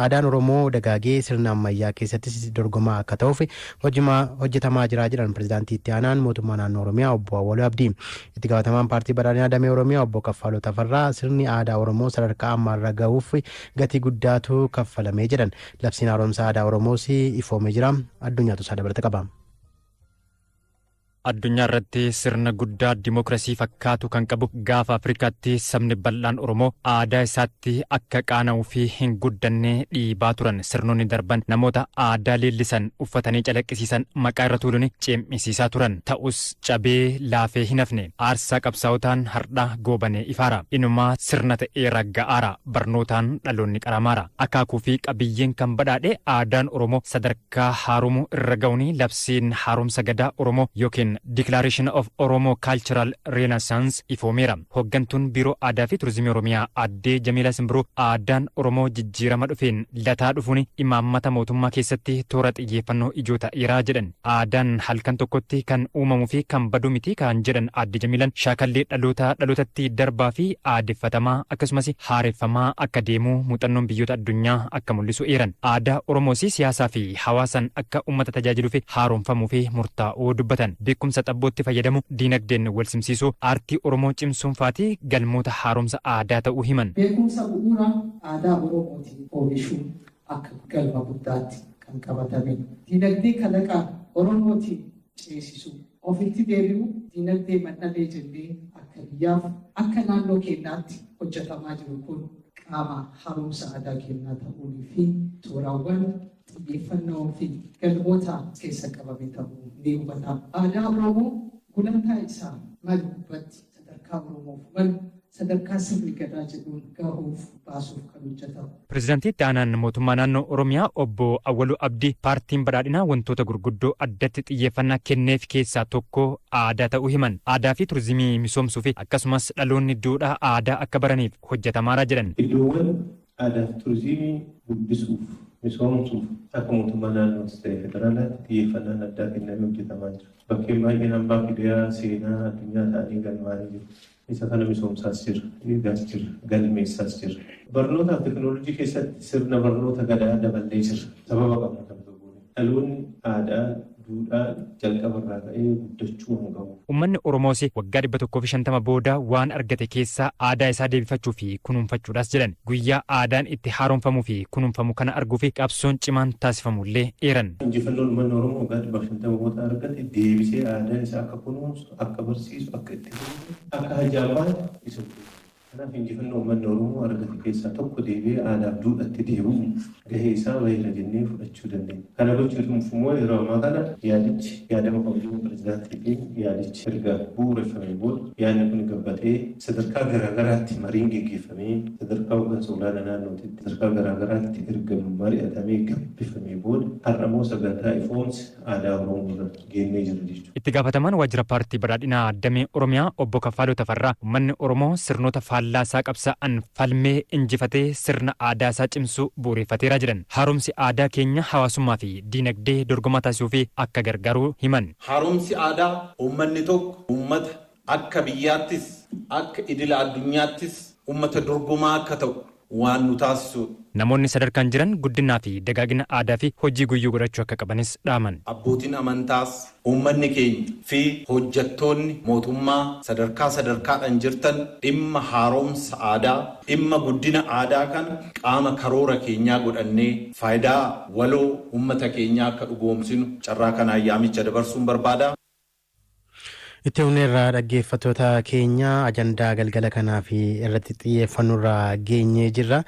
aadaan Oromoo dagaagee sirna ammayyaa keessattis dorgomaa akka ta'uuf hojjetamaa jira jedhan pirezidaantii itti aanaan mootummaa naannoo Oromiyaa obbo Awwaluu Abdii. Itti gaafatamaan paartii badhaadhinaa damee Oromiyaa obbo Kaffaloo Tafarraa sirni aadaa Oromoo sadarkaa ammaarra gahuuf gatii guddaatu kaffalamee jedhan. Labsiin haaromsa aadaa Oromoos ifoomee jira. Addunyaatu isaa dabalata qaba. Addunyaa irratti sirna guddaa dimookiraasii fakkaatu kan qabu gaafa Afrikaatti sabni bal'aan Oromoo aadaa isaatti akka qaana'uu fi hin guddanne dhiibaa turan. Sirnoonni darban namoota aadaa leellisan uffatanii calaqqisiisan maqaa irra tuuluun ceemisiisaa turan. Ta'us cabee laafee hin hafne aarsaa qabsaa'otaan hardha goobanee ifaara. Inumaa sirna ta'ee ragga'aara. Barnootaan dhaloonni qaramaara. Akaakuu fi qabiyyeen kan badhaadhe aadaan Oromoo sadarkaa haaromuu irra ga'uun labsiin haaromsa gadaa Oromoo yookiin Declaration of Oromo Cultural Renaissance ifoomeera. Hooggantuun biiroo aadaa fi turizimii Oromiyaa addee Jamiilaa Simbiruu aadaan Oromoo jijjiirama dhufeen lataa dhufuun imaammata mootummaa keessatti toora xiyyeeffannoo ijoo ta'eera jedhan. Aadaan halkan tokkotti kan uumamuu fi kan badu miti kan jedhan addee Jamiilaan shaakallee dhalootatti darbaa fi aadeffatamaa akkasumas haareffamaa akka deemu muuxannoon biyyoota addunyaa akka mul'isu eeran. Aadaa Oromoos siyaasaa fi hawaasan akka uummata tajaajiluu fi haaromfamuu fi murtaa'uu dubbatan. Beekumsa xabbootti fayyadamu diinagdeen wal simsiisuu aartii Oromoo cimsuun faatii galmoota haaromsa aadaa ta'uu himan. Beekumsa bu'uura aadaa Oromootiin oomishuun akka galma guddaatti kan qabatame. Diinagdee kalaqaa Oromootiin ceesisuu ofitti deebi'u diinagdee madhalee jennee akka biyyaaf akka naannoo keenyaatti hojjetamaa jiru kun qaama haaromsa aadaa keenyaa ta'uunii fi tooraawwan xiyyeeffannoo fi galmoota keessa qabame ta'uu ni hubata. Aadaa Oromoo gulantaa isaa malu irratti sadarkaa Oromoof malu sadarkaa sirni gadaa jedhuun gahuuf baasuuf kan hojjetamu. Pireezidaantii itti aanaan mootummaa naannoo Oromiyaa obbo Awwaluu Abdii paartiin badhaadhinaa wantoota gurguddoo addatti xiyyeeffannaa kenneef keessaa tokko aadaa ta'uu himan. Aadaa fi turizimii misoomsuu fi akkasumas dhaloonni duudhaa aadaa akka baraniif hojjetamaara jedhan. Iddoowwan aadaa fi turizimii guddisuuf misoomsuuf akka mootummaa naannootti ta'e federaalaatti xiyyeeffannaan addaa kennamee hojjetamaa jira. Bakkeen baay'een hambaa fidaa seenaa addunyaa ta'anii galmaanii jiru. Isa kana misoomsaas jira, eegaas jira, galmeessaas jira. Barnootaa fi teekinooloojii keessatti sirna barnoota gadaa daballee jira. Sababa qabna kan tokko. Dhaloonni aadaa duudhaa jalqaba irraa ka'ee guddachuu hin qabu. Uummanni Oromoos waggaa 150 booda waan argate keessaa aadaa isaa deebifachuu fi kunuunfachuudhaas jedhan. Guyyaa aadaan itti haaromfamuu fi kunuunfamu kana arguu fi qabsoon cimaan taasifamullee eeran. Injifannoon uummanni Oromoo waggaa 150 booda argate deebisee aadaa isaa akka kunuunsu, akka barsiisu, akka itti akka hajaabaatu isa kanaaf injifannoo uummanni Oromoo argate keessaa tokko deebi'ee aadaaf duudhaatti deebi'u gahee isaa baay'ina jennee fudhachuu dandeenya. Kana gochuuf immoo yeroo ammaa kana yaadichi yaadama qabduu pireezidaantii fi yaadichi erga bu'uureffamee booda yaadni kun gabbatee sadarkaa garaagaraatti mariin geggeeffamee sadarkaa hooggansa olaanaa naannootitti sadarkaa garaagaraatti erga mari'atamee gabbifamee booda har'amoo sagantaa ifoomsi aadaa Oromoo irra geennee jira jechuudha. Itti gaafatamaan waajjira paartii badhaadhinaa damee Oromiyaa obbo Kaffaloo Tafarraa uummanni Oromoo sirnoota faallaasaa qabsaa'an falmee injifatee sirna aadaa isaa cimsuu bu'uureffateera jedhan. Haaromsi aadaa keenya hawaasummaa fi diinagdee dorgomaa taasisuu fi akka gargaaru himan. Haaromsi aadaa uummanni tokko uummata akka biyyaattis akka idila addunyaattis uummata dorgomaa akka ta'u waan nu taasisudha. Namoonni sadarkaan jiran guddinaa fi dagaagina aadaa fi hojii guyyuu godhachuu akka qabanis dhaaman. Abbootiin amantaas uummanni keenya fi hojjettoonni mootummaa sadarkaadhaan jirtan dhimma haaromsa aadaa dhimma guddina aadaa kana qaama karoora keenyaa godhannee faayidaa waloo uummata keenyaa akka dhugoomsinu carraa kanaan yaamicha dabarsuun barbaada. Itti humneerraa dhaggeeffattoota keenya ajandaa galgala kanaa fi irratti xiyyeeffannurraa geenyee jirra.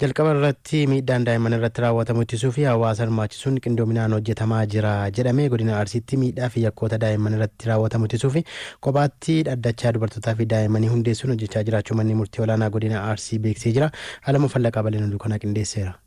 Jalqaba irratti miidhaan daa'imman irratti raawwatamu ittisuu fi hawaasa hirmaachisuun qindoominaan hojjetamaa jira jedhamee godina Arsiitti miidhaa fi yakkoota daa'imman irratti raawwatamu ittisuu fi kophaatti dhaddachaa dubartootaa fi daa'immanii hundeessuun hojjechaa jiraachuu manni murtii olaanaa godina Arsii beeksisee jira. Alamuu Fallaqaa bal'ina dukana qindeesseera.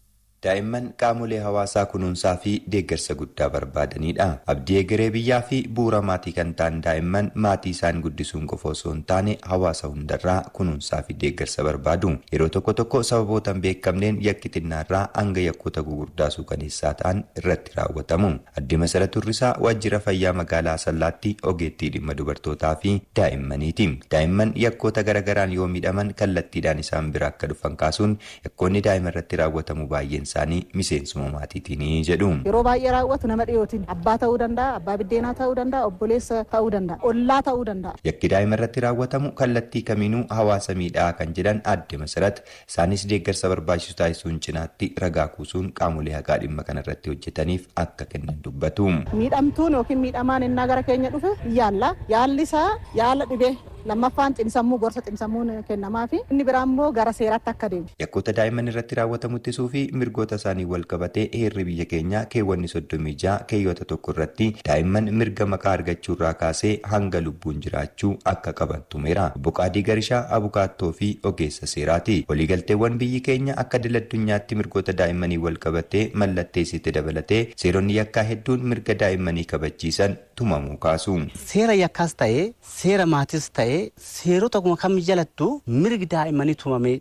Daa'imman qaamolee hawaasaa kunuunsaa fi deeggarsa guddaa barbaadanidha. Abdii egeree biyyaa fi bu'uura maatii kan ta'an daa'imman maatii isaan guddisuun qofa osoo hin taane hawaasa hundarraa kunuunsaa fi deeggarsa barbaadu. Yeroo tokko tokko sababoota hin beekamneen yakki xinnaarraa hanga yakkoota gugurdaa suukaneessaa ta'an irratti raawwatamu. Adde Masarat Turrisaa waajjira fayyaa magaalaa Asallaatti ogeettii dhimma dubartootaa fi daa'immaniiti. Daa'imman yakkoota garagaraan yoo miidhaman kallattiidhaan isaan bira akka dhufan kaasuun yakkoonni daa'ima irratti raawwatamu baay'een isaanii miseensuma maatiitiini jedhu. Yeroo baay'ee raawwatu nama dhiyootiin abbaa ta'uu danda'a, abbaa biddeenaa ta'uu danda'a, obboleessa ta'uu danda'a, ollaa ta'uu danda'a. Yakki daa'ima irratti raawwatamu kallattii kamiinuu hawaasa miidhaa kan jedhan Aadde Masarat isaanis deeggarsa barbaachisu taasisuun cinaatti ragaa kuusuun qaamolee haqaa dhimma kana irratti hojjetaniif akka kennan dubbatu. Miidhamtuun yookiin miidhamaan innaa gara keenya dhufe yaalla. Yaalli isaa yaala dhibee lammaffaan xinsammuu gorsa xinsammuun kennamaa fi inni biraan immoo gara seeraatti akka deemu. Yakkoota daa'imman irratti raawwatamu ittisuu fi mirgoota isaanii wal qabatee heerri biyya keenyaa keewwanni 36 keeyyoota tokko irratti daa'imman mirga maqaa argachuu irraa kaasee hanga lubbuun jiraachuu akka qaban tumeera. Obbo Qaadii Garishaa abukaattoo fi ogeessa seeraati. Waliigalteewwan biyyi keenya akka idil addunyaatti mirgoota daa'immanii wal qabatee mallatteessite dabalatee seeronni yakkaa hedduun mirga daa'immanii kabachiisan tumamuu kaasu. Seera yakkaas ta'ee seera maatis ta'ee seerota kam jalattu mirgi daa'immanii tumamee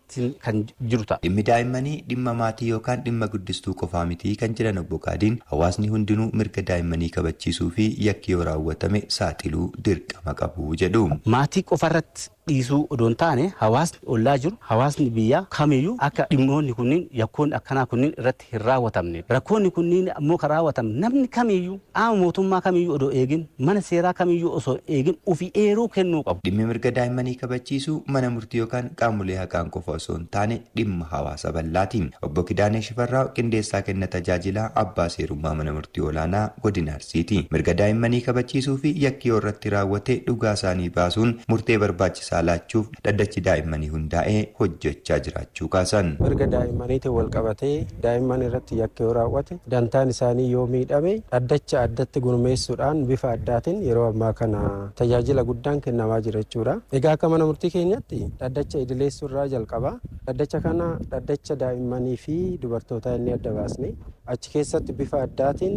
kan jiru ta'a. Dhimmi daa'immanii dhimma maatii yookaan dhimma guddistuu qofaa miti kan jedhan Obbo Qaadiin hawaasni hundinuu mirga daa'immanii kabachiisuu fi yakki yoo raawwatame saaxiluu dirqama qabu jedhu. Maatii qofarratti dhiisuu odoon taane hawaasni ollaa jiru hawaasni biyyaa kamiyyuu akka dhimmoonni kunniin yakkoonni akkanaa kunniin irratti hin raawwatamne rakkoonni kunniin ammoo kan raawwatamu namni kamiyyuu qaama mootummaa kamiyyuu odoo eegin mana seeraa kamiyyuu osoo eegin ofii eeruu kennuu qabu. Dhimmi mirga daa'immanii kabachiisuu mana murtii yookaan qaamolee haqaan qofa osoo hin taane dhimma hawaasa bal'aati. Obbo Kidaanee Shifarraa qindeessaa kenna tajaajilaa abbaa seerummaa mana murtii olaanaa godina Arsiiti. Mirga daa'immanii kabachiisuu fi yakki yoo irratti raawwate dhugaa isaanii baasuun murtee barbaachisaa laachuuf dhaddachi daa'immanii hundaa'ee hojjechaa jiraachuu kaasan. Mirga daa'immaniitiin wal qabatee daa'imman irratti yakki yoo raawwate dantaan isaanii yoo miidhame dhaddacha addatti gurmeessuudhaan bifa addaatiin yeroo ammaa kana tajaajila guddaan kennamaa jira jechuudha. Egaa akka mana murtii keenyatti dhaddacha idileessuu irraa jalqaba. Dhaddacha kana dhaddacha daa'immanii fi dubartootaa inni adda baasne achi keessatti bifa addaatiin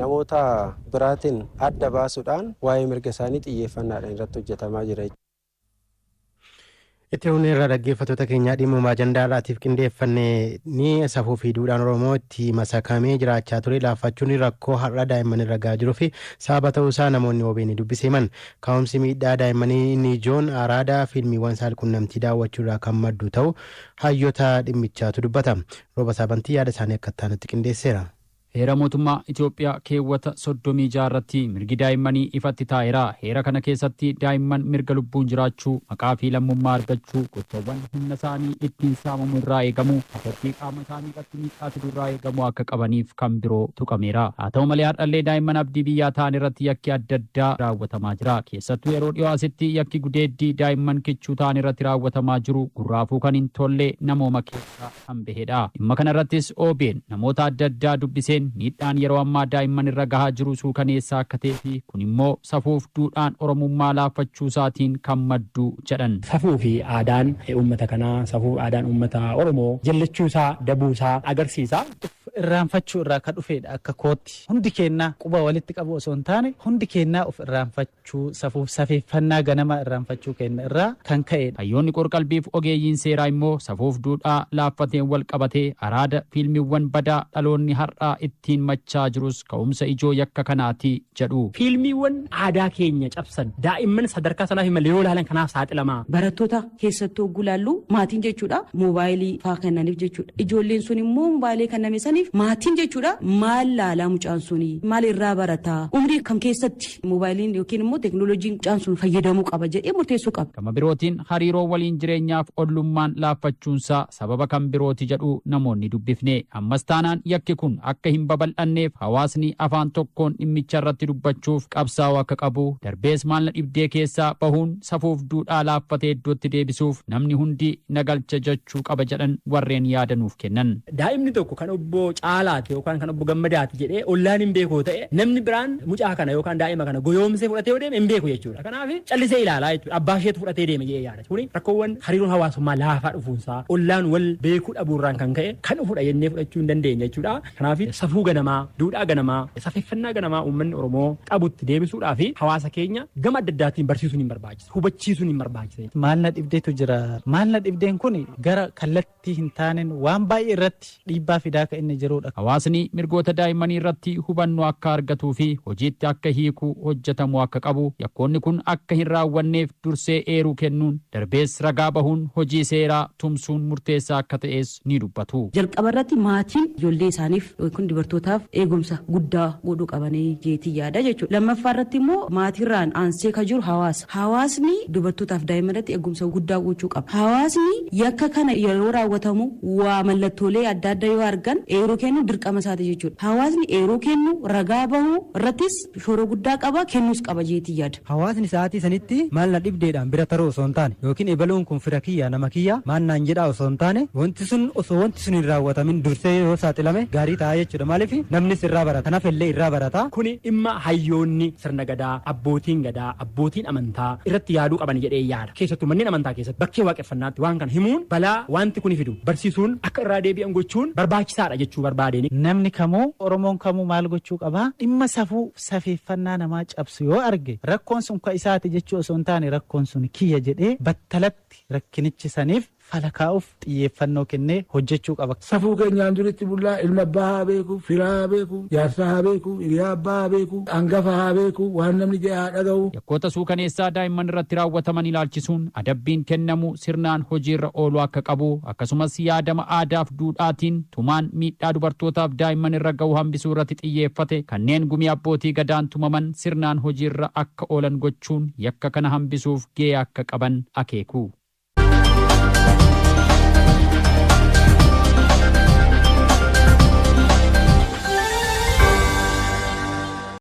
namoota biraatiin adda baasuudhaan waa'ee mirga isaanii xiyyeeffannaadhaan irratti hojjetamaa jira. Itti humni irraa dhaggeeffattoota keenyaa dhimma ajandaa irraatiif qindeeffanne ni safuu fi duudhaan Oromoo itti masakamee jiraachaa ture laaffachuun rakkoo har'a daa'imman irra gahaa jiruu fi sababa ta'uusaa namoonni OBN dubbiseeman. Ka'umsi miidhaa daa'immanii inni ijoon araadaa fiilmiiwwan saalqunnamtii daawwachuu irraa kan maddu ta'u hayyoota dhimmichaatu dubbata. Rooba Saabantii yaada isaanii akka ta'anitti qindeesseera. Heera mootummaa Itoophiyaa keewwata 36 irratti mirgi daa'immanii ifatti taa'eera. Heera kana keessatti daa'imman mirga lubbuun jiraachuu, maqaa fi lammummaa argachuu, gochoowwan humna isaanii ittiin saamamu irraa eegamu, afaffii qaama isaanii irratti miidhaatu irraa eegamu akka qabaniif kan biroo tuqameera. Haa ta'u malee har'allee daa'imman abdii biyyaa ta'an irratti yakki adda addaa raawwatamaa jira. Keessattuu yeroo dhiyoo asitti yakki gudeeddii daa'imman kichuu ta'an irratti raawwatamaa jiru gurraafuu kan hin tolle namooma keessaa kan bahedha. Dhimma kana irrattis OBN namoota adda addaa dubbisee miidhaan yeroo ammaa daa'imman irra gahaa jiru suukaneessaa akka ta'ee fi kun immoo safuuf duudhaan oromummaa laaffachuu isaatiin kan maddu jedhan. Safuu fi aadaan uummata kanaa safuu aadaan uummata Oromoo jallachuu isaa dabuu isaa agarsiisa. Irraanfachuu irraa kan dhufedha akka kootti hundi keenyaa quba walitti qabu osoo hin taane hundi keenyaa of irraanfachuu safuuf safeeffannaa ganama irraanfachuu kenna irraa kan ka'edha. Hayyoonni qorqalbiif ogeeyyiin seeraa immoo safuuf duudhaa laaffateen wal qabatee araada fiilmiiwwan badaa dhaloonni har'aa ittiin machaa jirus ka'umsa ijoo yakka kanaati jedhu. Fiilmiiwwan aadaa keenya cabsan daa'imman sadarkaa sanaa fi malee yoo ilaalan kanaaf saaxilamaa. Barattoota keessattuu gulaallu maatiin jechuudha moobaayilii faa kennaniif jechuudha. Ijoolleen sun immoo moobaayilii kenname saniif maatiin jechuudha maal laalaa mucaan suni maal irraa barataa umrii kam keessatti moobaayiliin yookiin immoo teeknooloojiin mucaan sun fayyadamuu qaba jedhee murteessuu qaba. Gama birootiin hariiroo waliin jireenyaaf ollummaan laaffachuunsaa sababa kan birooti jedhu namoonni dubbifne. Ammas taanaan yakki kun akka hin babal'anneef hawaasni afaan tokkoon dhimmicha irratti dubbachuuf qabsaa'uu akka qabu darbees maalna dhibdee keessaa bahuun safuuf duudhaa laaffatee iddootti deebisuuf namni hundi nagalcha jechuu qaba jedhan warreen yaadanuuf kennan. Daa'imni tokko kan obbo Caalaati yookaan kan obbo Gammadaati jedhee ollaan hin beeku ta'e namni biraan mucaa kana yookaan daa'ima kana goyoomsee fudhatee yoo deeme hin beeku jechuudha. Kanaaf callisee ilaalaa jechuudha. Abbaa isheetu fudhatee deeme jedhee yaada. Kuni rakkoowwan hariiroon hawaasummaa laafaa dhufuunsaa ollaan wal beekuu dhabuurraan kan ka'e kan dhufudha jennee fudhachuu hin dandeenye jechuudha. Kanaaf safuu ganamaa, duudhaa ganamaa, safeeffannaa ganamaa uummanni Oromoo qabutti deebisuudhaa fi hawaasa keenya gama adda addaatiin barsiisuun hin barbaachisa. Hubachiisuun hin barbaachisa. Maalna dhibdeetu jira. Maalna dhibdeen kun gara kallattii hin taaneen waan baay'ee irratti dhiibbaa fidaa kan inni jirudha. Hawaasni mirgoota daa'immanii irratti hubannoo akka argatuu fi hojiitti akka hiikuu hojjetamuu akka qabu yakkoonni kun akka hin raawwanneef dursee eeruu kennuun darbees ragaa bahuun hojii seeraa tumsuun murteessaa akka ta'es ni dubbatu. Jalqaba irratti maatiin ijoollee isaaniif yookiin dubartootaaf eegumsa guddaa godhuu qabanii jeetii yaada jechuudha. Lammaffaa irratti immoo maatirraan aansee ka jiru hawaasa. Hawaasni dubartootaaf daa'imman irratti eegumsa guddaa gochuu qaba. Hawaasni yakka kana yeroo raawwatamu waa mallattoolee adda addaa yoo argan eeruu kennu dirqama isaati jechuudha. Hawaasni eeruu kennu ragaa bahuu irrattis shoora guddaa qaba kennuus qaba jeetii yaada. Hawaasni sa'aatii sanitti maal na dhibdeedhaan bira taroo osoo hin taane yookiin ebaluun kun fira kiyya nama kiyya maan naan jedhaa osoo hin taane wanti sun hin raawwatamin dursee yoo saaxilame gaarii ta'a jechuudha. Maaliif namnis irraa barata kanaaf illee irraa barata. Kuni dhimma hayyoonni sirna gadaa abbootiin amantaa irratti yaaduu qaban jedhee yaada. Keessattuu manneen amantaa keessatti bakkee waaqeffannaatti waan kana himuun balaa wanti kun fidu barsiisuun akka irraa deebi'an gochuun barbaachisaadha jechuu barbaadeen. Namni kamuu Oromoon kamuu maal gochuu qabaa? Dhimma safuu safeeffannaa namaa cabsu yoo arge rakkoon sun ka isaati jechuu osoo hin taane rakkoon sun kiyya jedhee battalatti rakkinichi saniif fala kaa'uuf xiyyeeffannoo kennee hojjechuu qaba. Safuu keenyaan duritti bullaa ilma abbaa haa beeku, firaa haa beeku, jaarsaa haa beeku, hiriyaa abbaa haa beeku, hangafa haa beeku, waan namni jedhe haa dhaga'u. Yakkoota suukaneessaa daa'imman irratti raawwataman ilaalchisuun adabbiin kennamu sirnaan hojiirra ooluu akka qabu akkasumas yaadama aadaaf duudhaatiin tumaan miidhaa dubartootaaf daa'imman irra ga'u hambisuu irratti xiyyeeffate kanneen gumii abbootii gadaan tumaman sirnaan hojiirra akka oolan gochuun yakka kana hambisuuf gahee akka qaban akeeku.